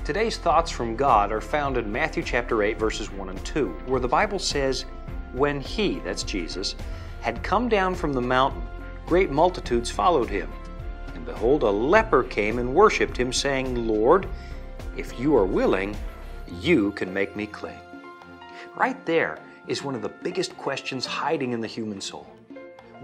Today's thoughts from God are found in Matthew chapter 8, verses 1 and 2, where the Bible says, "When he," that's Jesus, "had come down from the mountain, great multitudes followed him. And behold, a leper came and worshipped him, saying, Lord, if you are willing, you can make me clean." Right there is one of the biggest questions hiding in the human soul.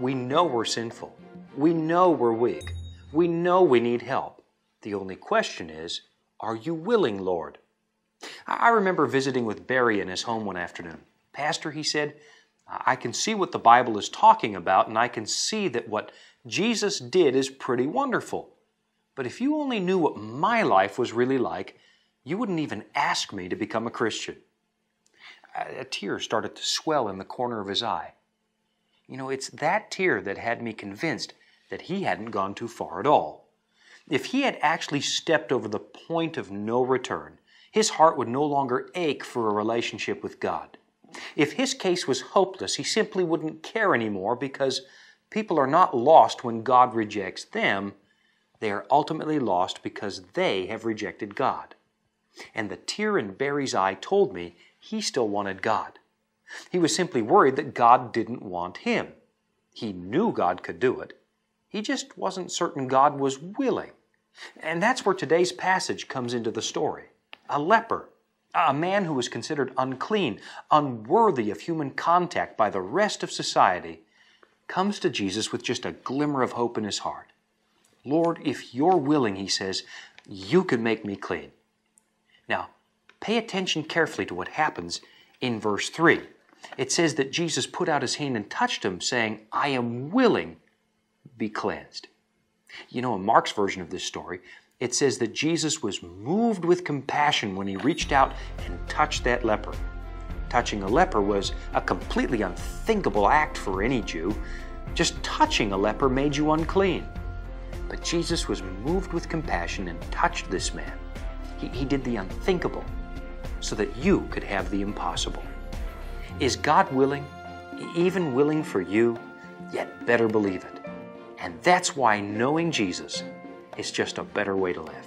We know we're sinful. We know we're weak. We know we need help. The only question is, are you willing, Lord? I remember visiting with Barry in his home one afternoon. "Pastor," he said, "I can see what the Bible is talking about, and I can see that what Jesus did is pretty wonderful. But if you only knew what my life was really like, you wouldn't even ask me to become a Christian." A tear started to swell in the corner of his eye. You know, it's that tear that had me convinced that he hadn't gone too far at all. If he had actually stepped over the point of no return, his heart would no longer ache for a relationship with God. If his case was hopeless, he simply wouldn't care anymore, because people are not lost when God rejects them. They are ultimately lost because they have rejected God. And the tear in Barry's eye told me he still wanted God. He was simply worried that God didn't want him. He knew God could do it. He just wasn't certain God was willing. And that's where today's passage comes into the story. A leper, a man who was considered unclean, unworthy of human contact by the rest of society, comes to Jesus with just a glimmer of hope in his heart. "Lord, if you're willing," he says, "you can make me clean." Now, pay attention carefully to what happens in verse 3. It says that Jesus put out his hand and touched him, saying, "I am willing, be cleansed." You know, in Mark's version of this story, it says that Jesus was moved with compassion when he reached out and touched that leper. Touching a leper was a completely unthinkable act for any Jew. Just touching a leper made you unclean. But Jesus was moved with compassion and touched this man. He did the unthinkable so that you could have the impossible. Is God willing, even willing for you? Yet better believe it. And that's why knowing Jesus is just a better way to live.